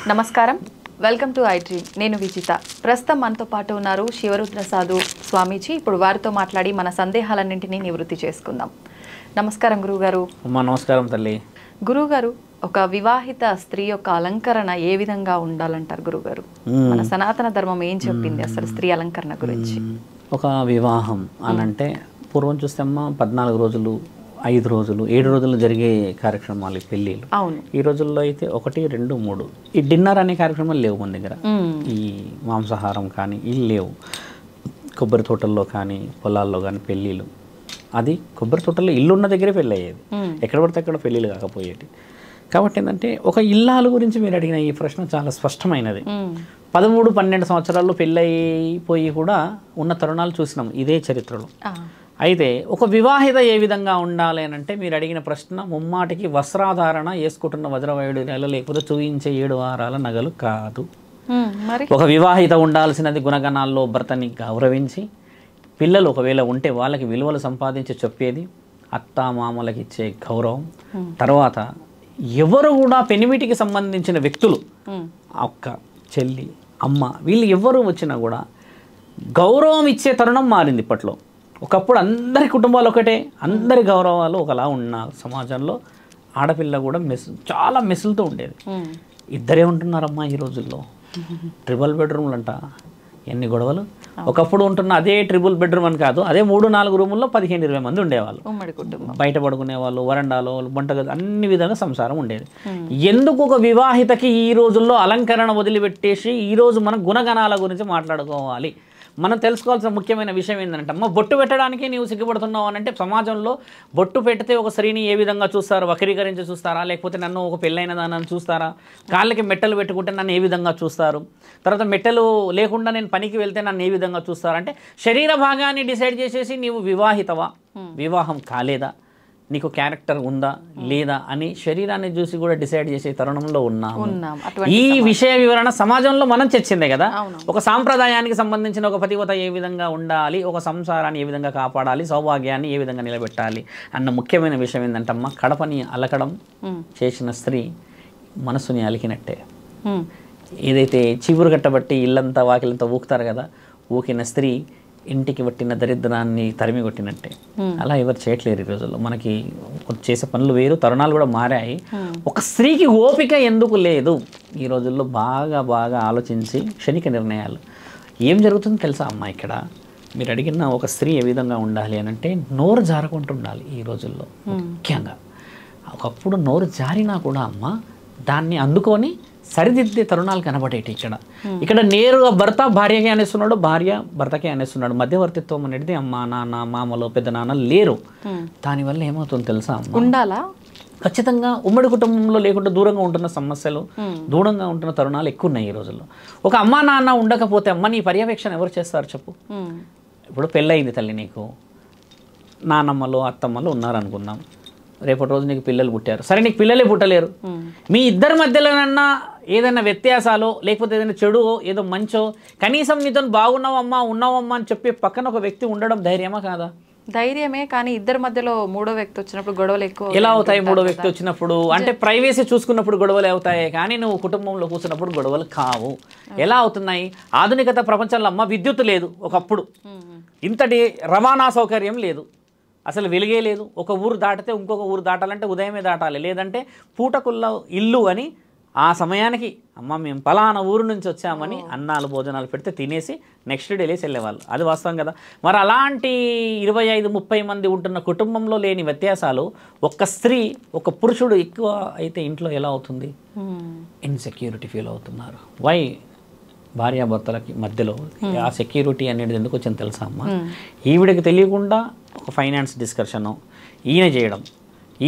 నమస్కారం, welcome to iDream. నేను విజిత. ప్రస్తుతం మనతో పాటు ఉన్నారు శివరుద్ర సాధు స్వామీజీ. ఇప్పుడు వారితో మాట్లాడి మన సందేహాలన్నింటినీ నివృత్తి చేసుకుందాం. నమస్కారం గురువుగారు. నమస్కారం తల్లి. గురువుగారు, ఒక వివాహిత స్త్రీ యొక్క అలంకరణ ఏ విధంగా ఉండాలంటారు గురువుగారు? మన సనాతన ధర్మం ఏం చెప్పింది అసలు స్త్రీ అలంకరణ గురించి? ఒక వివాహం అనంటే పూర్వం చూస్తే అమ్మ 14 రోజులు, 5 రోజులు, 7 రోజులు జరిగే కార్యక్రమాలు, పెళ్ళిళ్ళు. అవును. ఈ రోజుల్లో అయితే 1, 2, 3 ఈ డిన్నర్ అనే కార్యక్రమాలు లేవు మన దగ్గర. ఈ మాంసాహారం కానీ ఇవి లేవు. కొబ్బరి తోటల్లో కానీ పొలాల్లో కానీ పెళ్ళిళ్ళు, అది కొబ్బరి తోటల్లో ఇల్లు ఉన్న దగ్గరే పెళ్ళి అయ్యేది, ఎక్కడ పడితే అక్కడ పెళ్ళిళ్ళు కాకపోయేది. కాబట్టి ఏంటంటే ఒక ఇల్లాల గురించి మీరు అడిగిన ఈ ప్రశ్న చాలా స్పష్టమైనది. 13, 12 సంవత్సరాల్లో పెళ్ళైపోయి కూడా ఉన్న తరుణాలు చూసినాం ఇదే చరిత్రలో. అయితే ఒక వివాహిత ఏ విధంగా ఉండాలి అని అంటే మీరు అడిగిన ప్రశ్న ముమ్మాటికి వస్త్రాధారణ, వేసుకుంటున్న వజ్రవైడూర్యాలు లేకపోతే చూయించే 7 వారాల నగలు కాదు. ఒక వివాహిత ఉండాల్సినది గుణగణాల్లో భర్తని గౌరవించి, పిల్లలు ఒకవేళ ఉంటే వాళ్ళకి విలువలు సంపాదించి చెప్పేది, అత్తా మామలకి ఇచ్చే గౌరవం, తర్వాత ఎవరు కూడా పెనిమిటికి సంబంధించిన వ్యక్తులు, అక్క, చెల్లి, అమ్మ, వీళ్ళు ఎవరు వచ్చినా కూడా గౌరవం ఇచ్చే తరుణం మారింది ఇప్పట్లో. ఒకప్పుడు అందరి కుటుంబాలు ఒకటే, అందరి గౌరవాలు ఒకలా ఉన్న సమాజంలో ఆడపిల్ల కూడా చాలా మెస్సులతో ఉండేది. ఇద్దరే ఉంటున్నారమ్మా ఈ రోజుల్లో. ట్రిపుల్ బెడ్రూమ్లు అంట, ఎన్ని గొడవలు. ఒకప్పుడు ఉంటున్న అదే ట్రిపుల్ బెడ్రూమ్ అని కాదు, అదే 3-4 రూముల్లో 15-20 మంది ఉండేవాళ్ళు. బయట పడుకునే వాళ్ళు, వరండాలో, వంటగది, అన్ని విధాలుగా సంసారం ఉండేది. ఎందుకు ఒక వివాహితకి ఈ రోజుల్లో అలంకరణ వదిలిపెట్టేసి ఈరోజు మనం గుణగణాల గురించి మాట్లాడుకోవాలి? మనం తెలుసుకోవాల్సిన ముఖ్యమైన విషయం ఏంటంటే అమ్మ, బొట్టు పెట్టడానికి నీవు సిగ్గుపడుతున్నావు అని అంటే సమాజంలో బొట్టు పెడితే ఒక స్త్రీని ఏ విధంగా చూస్తారు? వక్రీకరించి చూస్తారా? లేకపోతే నన్ను ఒక పెళ్ళైన దాన్ని చూస్తారా? కాళ్ళకి మెట్టలు పెట్టుకుంటే నన్ను ఏ విధంగా చూస్తారు? తర్వాత మెట్టలు లేకుండా నేను పనికి వెళ్తే నన్ను ఏ విధంగా చూస్తారు? అంటే శరీర భాగాన్ని డిసైడ్ చేసేసి నీవు వివాహితవా, వివాహం కాలేదా, నీకు క్యారెక్టర్ ఉందా లేదా అని శరీరాన్ని చూసి కూడా డిసైడ్ చేసే తరుణంలో ఉన్నాము. ఈ విషయ వివరణ సమాజంలో మనం చర్చిందే కదా. ఒక సాంప్రదాయానికి సంబంధించిన ఒక పతివత ఏ విధంగా ఉండాలి, ఒక సంసారాన్ని ఏ విధంగా కాపాడాలి, సౌభాగ్యాన్ని ఏ విధంగా నిలబెట్టాలి అన్న ముఖ్యమైన విషయం ఏంటంటమ్మా, కడపని అలకడం చేసిన స్త్రీ మనసుని అలికినట్టే. ఏదైతే చీపురు కట్టబట్టి ఇల్లంతా వాకిలంతా ఊకుతారు కదా, ఊకిన స్త్రీ ఇంటికి పట్టిన దరిద్రాన్ని తరిమి కొట్టినట్టే. అలా ఎవరు చేయట్లేరు ఈ రోజుల్లో. మనకి చేసే పనులు వేరు, తరుణాలు కూడా మారాయి. ఒక స్త్రీకి ఓపిక ఎందుకు లేదు ఈ రోజుల్లో? బాగా బాగా ఆలోచించి క్షణిక నిర్ణయాలు. ఏం జరుగుతుందో తెలుసా అమ్మ? ఇక్కడ మీరు అడిగిన ఒక స్త్రీ ఏ విధంగా ఉండాలి అని అంటే నోరు జారకుంటూ ఉండాలి ఈ రోజుల్లో. ముఖ్యంగా ఒకప్పుడు నోరు జారినా కూడా అమ్మ దాన్ని అందుకొని సరిదిద్దే తరుణాలు కనబడేటి. ఇక్కడ నేరుగా భర్త భార్యకి అనేస్తున్నాడు, భార్య భర్తకే అనేస్తున్నాడు. మధ్యవర్తిత్వం అనేది అమ్మ, నాన్న, మామలో, పెద్ద నాన్న లేరు. దానివల్ల ఏమవుతుందో తెలుసా అమ్మ? ఉండాలా? ఖచ్చితంగా ఉమ్మడి కుటుంబంలో లేకుండా దూరంగా ఉంటున్న సమస్యలు, దూరంగా ఉంటున్న తరుణాలు ఎక్కువ ఉన్నాయి ఈ రోజుల్లో. ఒక అమ్మ నాన్న ఉండకపోతే అమ్మ నీ పర్యవేక్షణ ఎవరు చేస్తారు చెప్పు? ఇప్పుడు పెళ్ళయింది తల్లి, నీకు నానమ్మలు, అత్తమ్మలు ఉన్నారనుకుందాం. రేపటి రోజు నీకు పిల్లలు పుట్టారు, సరే నీకు పిల్లలే పుట్టలేరు. మీ ఇద్దరి మధ్యలోనన్నా ఏదైనా వ్యత్యాసాలు, లేకపోతే ఏదైనా చెడు, ఏదో మంచో, కనీసం నీతో బాగున్నావమ్మా, ఉన్నావమ్మా అని చెప్పి పక్కన ఒక వ్యక్తి ఉండడం ధైర్యమా కాదా? ధైర్యమే. కానీ ఇద్దరి మధ్యలో మూడో వ్యక్తి వచ్చినప్పుడు గొడవలు ఎక్కువ ఎలా అవుతాయి? మూడో వ్యక్తి వచ్చినప్పుడు అంటే ప్రైవసీ చూసుకున్నప్పుడు గొడవలు అవుతాయి, కానీ నువ్వు కుటుంబంలో కూర్చున్నప్పుడు గొడవలు కావు. ఎలా అవుతున్నాయి? ఆధునికత ప్రపంచంలో అమ్మ విద్యుత్ లేదు, ఒకప్పుడు ఇంతటి రవాణా సౌకర్యం లేదు, అసలు వెలిగే లేదు. ఒక ఊరు దాటితే ఇంకొక ఊరు దాటాలంటే ఉదయమే దాటాలి, లేదంటే పూటకుల్ల ఇల్లు అని ఆ సమయానికి అమ్మ మేము పలానా ఊరు నుంచి వచ్చామని అన్నాలు భోజనాలు పెడితే తినేసి నెక్స్ట్ డే లేసి వెళ్ళేవాళ్ళు. అది వాస్తవం కదా. మరి అలాంటి 25-30 మంది ఉంటున్న కుటుంబంలో లేని వ్యత్యాసాలు ఒక్క స్త్రీ, ఒక పురుషుడు ఎక్కువ అయితే ఇంట్లో ఎలా అవుతుంది? ఇన్సెక్యూరిటీ ఫీల్ అవుతున్నారు. వై? భార్యాభర్తలకి మధ్యలో ఆ సెక్యూరిటీ అనేది ఎందుకు వచ్చింది తెలుసా అమ్మ? ఈవిడకి తెలియకుండా ఒక ఫైనాన్స్ డిస్కషను ఈయన చేయడం,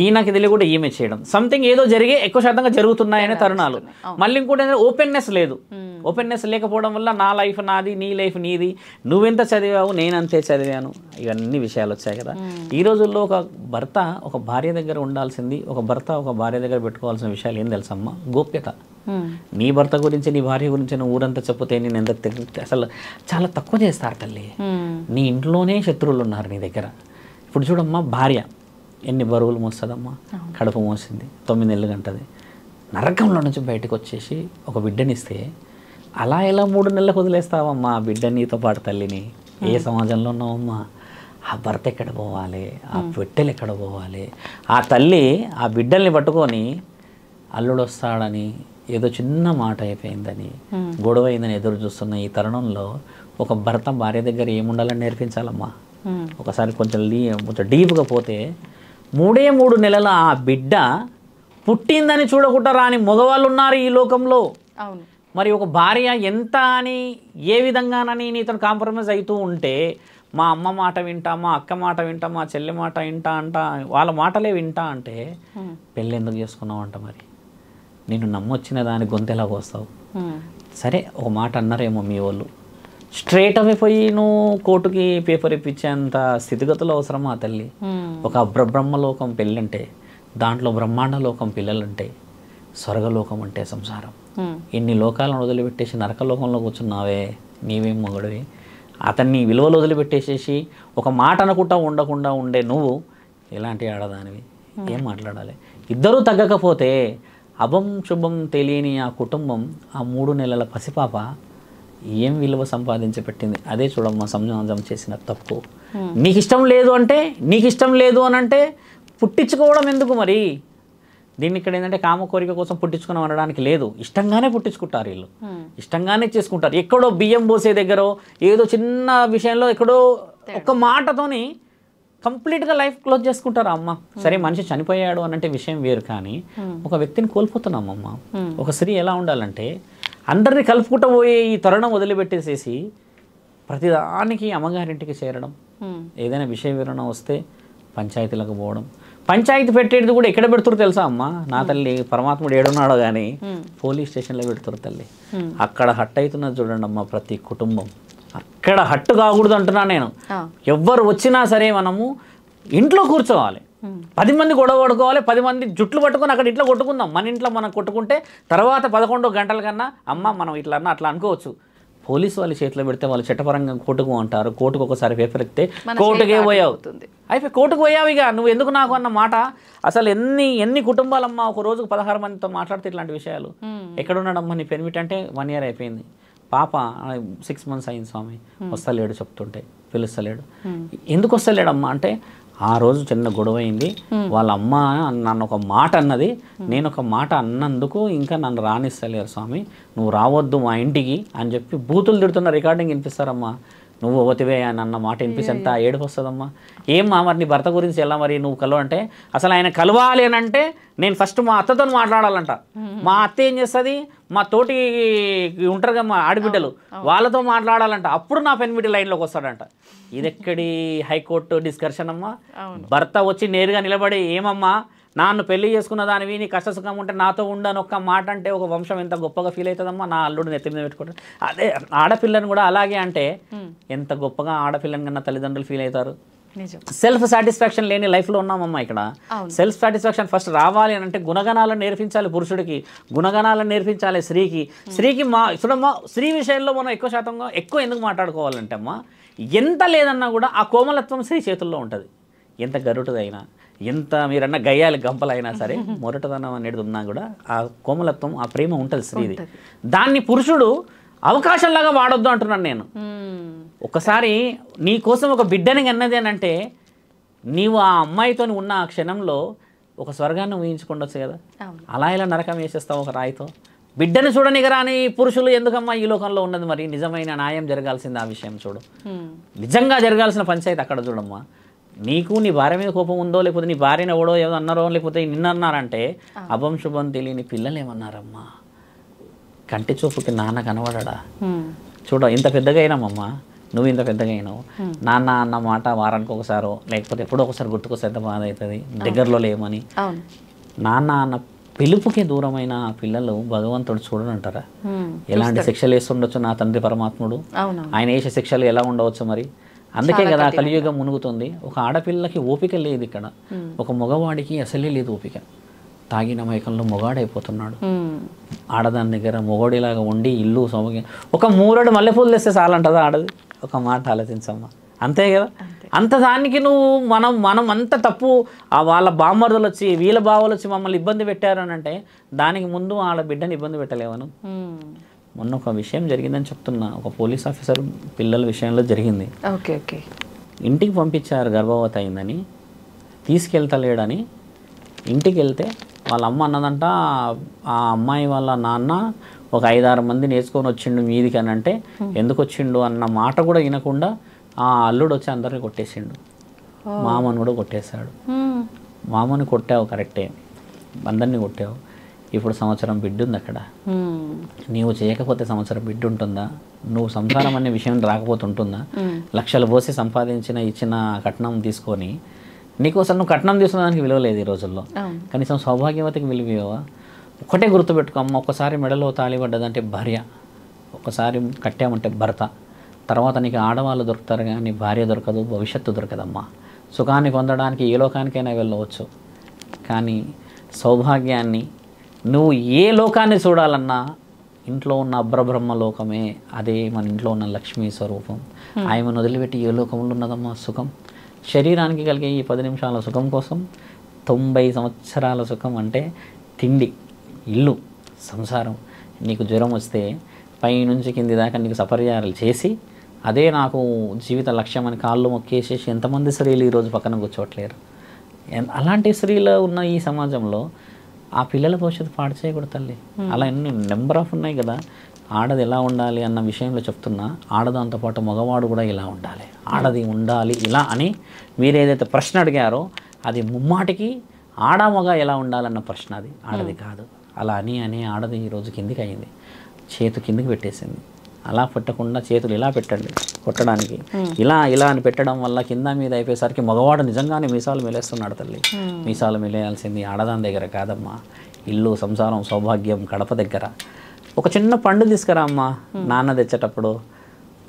ఈయనకి తెలియకుండా ఈమె చేయడం, సంథింగ్ ఏదో జరిగే ఎక్కువ శాతంగా జరుగుతున్నాయనే తరుణాలు. మళ్ళీ ఇంకోటి ఏంటంటే ఓపెన్నెస్ లేదు. ఓపెన్నెస్ లేకపోవడం వల్ల నా లైఫ్ నాది, నీ లైఫ్ నీది, నువ్వెంత చదివావు నేనంతే చదివాను, ఇవన్నీ విషయాలు వచ్చాయి కదా. ఈ రోజుల్లో ఒక భర్త ఒక భార్య దగ్గర ఉండాల్సింది, ఒక భర్త ఒక భార్య దగ్గర పెట్టుకోవాల్సిన విషయాలు ఏం తెలుసమ్మా? గోప్యత. నీ భర్త గురించి, నీ భార్య గురించి నువ్వు ఊరంతా చెప్తే నేను ఎంత అసలు చాలా తక్కువ చేస్తారు తల్లి. నీ ఇంట్లోనే శత్రువులు ఉన్నారు నీ దగ్గర. ఇప్పుడు చూడమ్మా, భార్య ఎన్ని బరువులు మోస్తుందమ్మా, కడుపు మోసింది, 9 నెలలు గంటది, నరకంలో నుంచి బయటకు వచ్చేసి ఒక బిడ్డనిస్తే అలా ఎలా 3 నెలలకు వదిలేస్తావమ్మా ఆ బిడ్డ నీతో పాటు తల్లిని? ఏ సమాజంలో ఉన్నావమ్మా? ఆ భర్త ఎక్కడ పోవాలి, ఆ పెట్టెలు ఎక్కడ పోవాలి? ఆ తల్లి ఆ బిడ్డల్ని పట్టుకొని అల్లుడు వస్తాడని ఏదో చిన్న మాట అయిపోయిందని గొడవ అయిందని ఎదురు చూస్తున్న ఈ తరుణంలో ఒక భర్త భార్య దగ్గర ఏముండాలని నేర్పించాలమ్మా. ఒకసారి కొంచెం డీప్గా పోతే 3 నెలల ఆ బిడ్డ పుట్టిందని చూడకుండా రాని మగవాళ్ళు ఉన్నారు ఈ లోకంలో. మరి ఒక భార్య ఎంత అని ఏ విధంగానని నీతో కాంప్రమైజ్ అవుతూ ఉంటే, మా అమ్మ మాట వింటా, మా అక్క మాట వింటా, మా చెల్లి మాట వింటా అంట, వాళ్ళ మాటలే వింటా అంటే పెళ్ళి ఎందుకు చేసుకున్నావు అంట? మరి నిన్ను నమ్మొచ్చిన దాని గొంతెలాగ వస్తావు? సరే ఒక మాట అన్నారేమో మీ వాళ్ళు, స్ట్రేట్ అవే పోయి నువ్వు కోర్టుకి పేపర్ ఇప్పించేంత స్థితిగతులు అవసరమా తల్లి? ఒక బ్రహ్మలోకం పెళ్ళంటే, దాంట్లో బ్రహ్మాండ లోకం పిల్లలుంటే, స్వర్గలోకం అంటే సంసారం. ఇన్ని లోకాలను వదిలిపెట్టేసి నరకలోకంలో కూర్చున్నావే, నీవేం మొగడివి? అతన్ని విలువలు వదిలిపెట్టేసేసి ఒక మాట అనుకుంటా ఉండకుండా ఉండే నువ్వు ఎలాంటి ఆడదానివి? ఏం మాట్లాడాలి? ఇద్దరూ తగ్గకపోతే అభం శుభం తెలియని ఆ కుటుంబం, ఆ 3 నెలల పసిపాప ఏం విలువ సంపాదించి పెట్టింది? అదే చూడమ్మా సమాజం చేసిన తప్పు. నీకు ఇష్టం లేదు అంటే, నీకు ఇష్టం లేదు అని అంటే పుట్టించుకోవడం ఎందుకు మరి? దీన్ని ఇక్కడ ఏంటంటే కామ కోరిక కోసం పుట్టించుకున్నాం అనడానికి లేదు. ఇష్టంగానే పుట్టించుకుంటారు వీళ్ళు, ఇష్టంగానే చేసుకుంటారు. ఎక్కడో బియ్యం పోసే దగ్గర ఏదో చిన్న విషయంలో ఎక్కడో ఒక మాటతోని కంప్లీట్గా లైఫ్ క్లోజ్ చేసుకుంటారు అమ్మ. సరే మనిషి చనిపోయాడు అని అంటే విషయం వేరు, కానీ ఒక వ్యక్తిని కోల్పోతున్నాం అమ్మ. ఒక స్త్రీ ఎలా ఉండాలంటే అందరినీ కలుపుకుంటూ పోయే ఈ తరుణం వదిలిపెట్టేసేసి ప్రతిదానికి అమ్మగారింటికి చేరడం, ఏదైనా విషయ వివరణ వస్తే పంచాయతీలకు పోవడం. పంచాయతీ పెట్టేది కూడా ఎక్కడ పెడుతురు తెలుసా అమ్మ? నా తల్లి పరమాత్ముడు ఏడున్నాడో కానీ పోలీస్ స్టేషన్లో పెడుతురు తల్లి. అక్కడ హట్ అవుతున్నది చూడండి అమ్మ ప్రతి కుటుంబం. అక్కడ హట్టు కాకూడదు అంటున్నా నేను. ఎవ్వరు వచ్చినా సరే మనము ఇంట్లో కూర్చోవాలి, 10 మంది గొడవ పడుకోవాలి, 10 మంది జుట్లు పట్టుకొని అక్కడ ఇంట్లో కొట్టుకుందాం. మన ఇంట్లో మనం కొట్టుకుంటే తర్వాత 11 గంటల కన్నా అమ్మ మనం ఇట్లా అన్నా అట్లా అనుకోవచ్చు. పోలీసు వాళ్ళ చేతిలో పెడితే వాళ్ళు చట్టపరంగా కోర్టుకు అంటారు. కోర్టుకు ఒకసారి పేపర్ ఎక్కితే కోర్టుకే పోయావు, అయిపోయి కోర్టుకు పోయావు. ఇక నువ్వు ఎందుకు నాకు అన్న మాట. అసలు ఎన్ని కుటుంబాలమ్మా ఒక రోజుకు 16 మందితో మాట్లాడితే ఇట్లాంటి విషయాలు. ఎక్కడున్నాడమ్మా నీ పెర్మిట్ అంటే 1 year అయిపోయింది, పాప 6 months అయింది స్వామి, వస్తలేడు చెప్తుంటే, పిలుస్తలేడు. ఎందుకు వస్తలేడమ్మా అంటే ఆ రోజు చిన్న గొడవ అయింది, వాళ్ళ అమ్మ నన్ను ఒక మాట అన్నది, నేను ఒక మాట అన్నందుకు ఇంకా నన్ను రానిస్తలేరు స్వామి, నువ్వు రావద్దు మా ఇంటికి అని చెప్పి బూతులు తిడుతున్న రికార్డింగ్ వినిపిస్తారమ్మా. నువ్వు ఓతివే అని అన్న మాట వినిపిస్తే ఎంత ఏడుపు వస్తుందమ్మా. ఏమ్మా మరి నీ భర్త గురించి ఎలా మరి నువ్వు కలవంటే, అసలు ఆయన కలవాలి అని అంటే నేను ఫస్ట్ మా అత్తతో మాట్లాడాలంట. మా అత్త ఏం చేస్తుంది, మా తోటి ఉంటారు కదా మా ఆడబిడ్డలు, వాళ్ళతో మాట్లాడాలంట. అప్పుడు నా పెన్మిటి లైన్లోకి వస్తాడంట. ఇది ఎక్కడి హైకోర్టు డిస్కషన్ అమ్మా? భర్త వచ్చి నేరుగా నిలబడి, ఏమమ్మా నాన్ను పెళ్లి చేసుకున్న దానివి, నీ కష్టసుఖం ఉంటే నాతో ఉండని ఒక్క మాట అంటే ఒక వంశం ఎంత గొప్పగా ఫీల్ అవుతుందమ్మా. నా అల్లుడు నెత్తి మీద పెట్టుకుంటారు. అదే ఆడపిల్లని కూడా అలాగే అంటే ఎంత గొప్పగా ఆడపిల్లని కన్నా తల్లిదండ్రులు ఫీల్ అవుతారు. సెల్ఫ్ సాటిస్ఫాక్షన్ లేని లైఫ్లో ఉన్నామమ్మా. ఇక్కడ సెల్ఫ్ సాటిస్ఫాక్షన్ ఫస్ట్ రావాలి అని అంటే గుణగణాలను నేర్పించాలి పురుషుడికి, గుణగణాలను నేర్పించాలి స్త్రీకి. చూడమ్మా స్త్రీ విషయంలో మనం ఎక్కువ ఎందుకు మాట్లాడుకోవాలంటే అమ్మా, ఎంత లేదన్నా కూడా ఆ కోమలత్వం స్త్రీ చేతుల్లో ఉంటుంది. ఎంత గరుటుదైనా, ఎంత మీరన్న గయ్యాలి గంపలైనా సరే, మొరటదనం అనేది ఉన్నా కూడా ఆ కోమలత్వం, ఆ ప్రేమ ఉంటుంది స్త్రీది. దాన్ని పురుషుడు అవకాశంలాగా వాడొద్దు అంటున్నాను నేను. ఒకసారి నీ కోసం ఒక బిడ్డని అన్నది అని అంటే నీవు ఆ అమ్మాయితో ఉన్న ఆ క్షణంలో ఒక స్వర్గాన్ని ఊహించుకుండొచ్చు కదా. అలా ఇలా నరకం వేసేస్తావు ఒక రాయితో. బిడ్డను చూడనిగరాని పురుషులు ఎందుకమ్మా ఈ లోకంలో ఉన్నది? మరి నిజమైన న్యాయం జరగాల్సింది ఆ విషయం చూడు. నిజంగా జరగాల్సిన పంచాయతీ అక్కడ చూడమ్మా. నీకు నీ భార్య మీద కోపం ఉందో, లేకపోతే నీ భార్యను ఎవడో ఏదో అన్నారో, లేకపోతే నిన్నన్నారంటే అభం శుభం తెలియని పిల్లలు ఏమన్నారమ్మా? కంటి చూపుకి నాన్న కనబడా? చూడ ఇంత పెద్దగా అయినామమ్మా, నువ్వు ఇంత పెద్దగా అయినావు. నాన్న అన్న మాట వారానికి ఒకసారో లేకపోతే ఎప్పుడో ఒకసారి గుర్తుకొస్తే ఎంత బాధ అవుతుంది, దగ్గరలో లేమని. నాన్న అన్న పిలుపుకే దూరమైన పిల్లలు భగవంతుడు చూడనంటారా? ఎలాంటి శిక్షలు వేస్తుండొచ్చు నా తండ్రి పరమాత్ముడు, ఆయన వేసే శిక్షలు ఎలా ఉండవచ్చు మరి? అందుకే కదా కలియుగం మునుగుతుంది. ఒక ఆడపిల్లకి ఓపిక లేదు ఇక్కడ, ఒక మగవాడికి అసలే లేదు ఓపిక. తాగిన మైకంలో మొగాడైపోతున్నాడు. ఆడదాని దగ్గర మొగోడిలాగా ఉండి ఇల్లు సౌమ్యం ఒక 3 మల్లెపూలు తెస్తే చాలంటదా ఆడది? ఒక మాట ఆలోచించమ్మా, అంతే కదా. అంత దానికి నువ్వు మనం అంత తప్పు వాళ్ళ బామ్మరుదులు వచ్చి వీళ్ళ బావలు వచ్చి మమ్మల్ని ఇబ్బంది పెట్టారు అని అంటే దానికి ముందు వాళ్ళ బిడ్డని ఇబ్బంది పెట్టలేవను. మొన్న ఒక విషయం జరిగిందని చెప్తున్నా, ఒక పోలీస్ ఆఫీసర్ పిల్లల విషయంలో జరిగింది. Okay okay. ఇంటికి పంపించారు గర్భవతి అయిందని, తీసుకెళ్తలేడని. ఇంటికి వెళ్తే వాళ్ళ అమ్మ అన్నదంట ఆ అమ్మాయి వాళ్ళ నాన్న ఒక 5-6 మంది నేర్చుకొని వచ్చిండు మీదికి అని అంటే, ఎందుకు వచ్చిండు అన్న మాట కూడా వినకుండా ఆ అల్లుడు వచ్చి అందరిని కొట్టేసిండు. మామను కూడా కొట్టేశాడు. మామని కొట్టావు కరెక్టే, అందరినీ కొట్టావు. ఇప్పుడు సంవత్సరం బిడ్డ ఉంది అక్కడ. నీవు చేయకపోతే సంవత్సరం బిడ్డ ఉంటుందా? నువ్వు సంసారం అనే విషయం రాకపోతే ఉంటుందా? లక్షలు పోసి సంపాదించిన ఇచ్చిన కట్నం తీసుకొని నీకు అసలు నువ్వు కట్నం తీసుకున్న దానికి విలువ లేదు ఈ రోజుల్లో. కనీసం సౌభాగ్యవతికి విలువవా? ఒకటే గుర్తుపెట్టుకో అమ్మ, ఒక్కసారి మెడలో తాళి పడ్డదంటే భార్య, ఒక్కసారి కట్టామంటే భర్త, తర్వాత నీకు ఆడవాళ్ళు దొరుకుతారు కానీ భార్య దొరకదు, భవిష్యత్తు దొరకదమ్మా. సుఖాన్ని పొందడానికి ఏ లోకానికైనా వెళ్ళవచ్చు, కానీ సౌభాగ్యాన్ని నువ్వు ఏ లోకాన్ని చూడాలన్నా ఇంట్లో ఉన్న అబ్రబ్రహ్మ లోకమే, అదే మన ఇంట్లో ఉన్న లక్ష్మీ స్వరూపం. ఆయమను వదిలిపెట్టి ఏ లోకంలో ఉన్నదమ్మా సుఖం? శరీరానికి కలిగే ఈ 10 నిమిషాల సుఖం కోసం 90 సంవత్సరాల సుఖం అంటే తిండి, ఇల్లు, సంసారం. నీకు జ్వరం వస్తే పైనుంచి కింది దాకా నీకు సపర్యాలు చేసి అదే నాకు జీవిత లక్ష్యం అని కాళ్ళు మొక్కేసేసి ఎంతమంది స్త్రీలు ఈరోజు పక్కన కూర్చోవట్లేరు? అలాంటి స్త్రీలు ఉన్న ఈ సమాజంలో ఆ పిల్లల భవిష్యత్తు పాడు చేయకూడదు తల్లి. అలా ఎన్ని నెంబర్ ఆఫ్ ఉన్నాయి కదా. ఆడది ఎలా ఉండాలి అన్న విషయంలో చెప్తున్నా, ఆడదాంతో పాటు మగవాడు కూడా ఇలా ఉండాలి, ఆడది ఉండాలి ఇలా అని మీరు ఏదైతే ప్రశ్న అడిగారో అది ముమ్మాటికి ఆడ మగ ఎలా ఉండాలన్న ప్రశ్న, అది ఆడది కాదు. అలా అని ఆడది ఈరోజు కిందికి అయింది, చేతు కిందికి పెట్టేసింది. అలా పెట్టకుండా చేతులు ఇలా పెట్టండి కొట్టడానికి, ఇలా అని పెట్టడం వల్ల కింద మీద అయిపోయేసరికి మగవాడు నిజంగానే మీసాలు మెలేస్తున్నాడు తల్లి. మీసాలు మెలేయాల్సింది ఆడదాని దగ్గర కాదమ్మా, ఇల్లు, సంసారం, సౌభాగ్యం గడప దగ్గర. ఒక చిన్న పండు తీసుకురా అమ్మా, నాన్న తెచ్చేటప్పుడు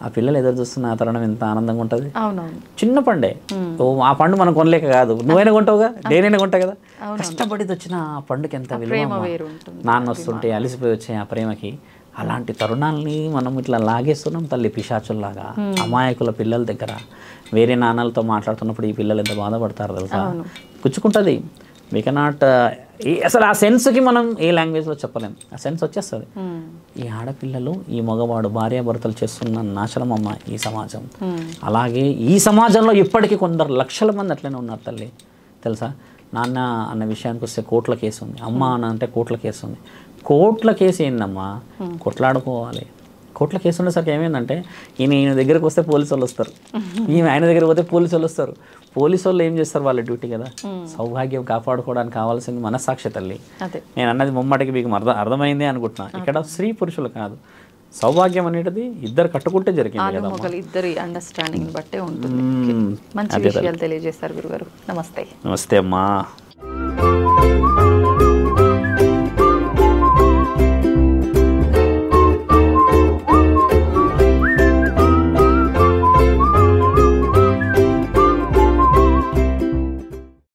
ఆ పిల్లలు ఎదురు చూస్తున్న ఆ తరుణం ఎంత ఆనందంగా ఉంటుంది. చిన్న పండే, ఆ పండు మనం కొనలేక కాదు, నువ్వైనా కొంటావుగా, నేనైనా కొంటా కదా. కష్టపడి వచ్చిన ఆ పండుకి ఎంత విలువ. నాన్న వస్తుంటే అలిసిపోయి వచ్చే ఆ ప్రేమకి. అలాంటి తరుణాలని మనం ఇట్లా లాగేస్తున్నాం తల్లి, పిశాచుల్లాగా. అమాయకుల పిల్లల దగ్గర వేరే నాన్నలతో మాట్లాడుతున్నప్పుడు ఈ పిల్లలు ఎంత బాధపడతారు తెలుసా. పుచ్చుకుంటుంది. వీ కెనాట్, అసలు ఆ సెన్స్కి మనం ఏ లాంగ్వేజ్లో చెప్పలేం, ఆ సెన్స్ వచ్చేస్తుంది. ఈ ఆడపిల్లలు, ఈ మగవాడు భార్యాభర్తలు చేస్తున్న నాశనం అమ్మ ఈ సమాజం. అలాగే ఈ సమాజంలో ఇప్పటికీ కొందరు లక్షల మంది అట్లనే ఉన్నారు తల్లి తెలుసా. నాన్న అన్న విషయానికి వస్తే కోట్ల కేసు ఉంది, అమ్మ అన్న అంటే కోట్ల కేసు ఉంది. కోట్ల కేసు ఏందమ్మా, కొట్లాడుకోవాలి. కోట్ల కేసు ఉండేసరికి ఏమైందంటే ఈయన దగ్గరకు వస్తే పోలీసు వాళ్ళు వస్తారు, ఆయన దగ్గరకు పోతే పోలీసు వాళ్ళు వస్తారు. పోలీసు వాళ్ళు ఏం చేస్తారు, వాళ్ళ డ్యూటీ కదా. సౌభాగ్యం కాపాడుకోవడానికి కావాల్సింది మనస్సాక్షి తల్లి. నేను అన్నది ముమ్మటికి మీకు అర్థమైంది అనుకుంటున్నా. ఇక్కడ స్త్రీ పురుషులు కాదు, సౌభాగ్యం అనేది ఇద్దరు కట్టుకుంటే జరిగింది కదా. ఇద్దరి అండర్స్టాండింగ్ బట్టే ఉంటుంది. మంచి విషయాలు తెలియజేస్తారు గురుగారు. నమస్తే. నమస్తే అమ్మా.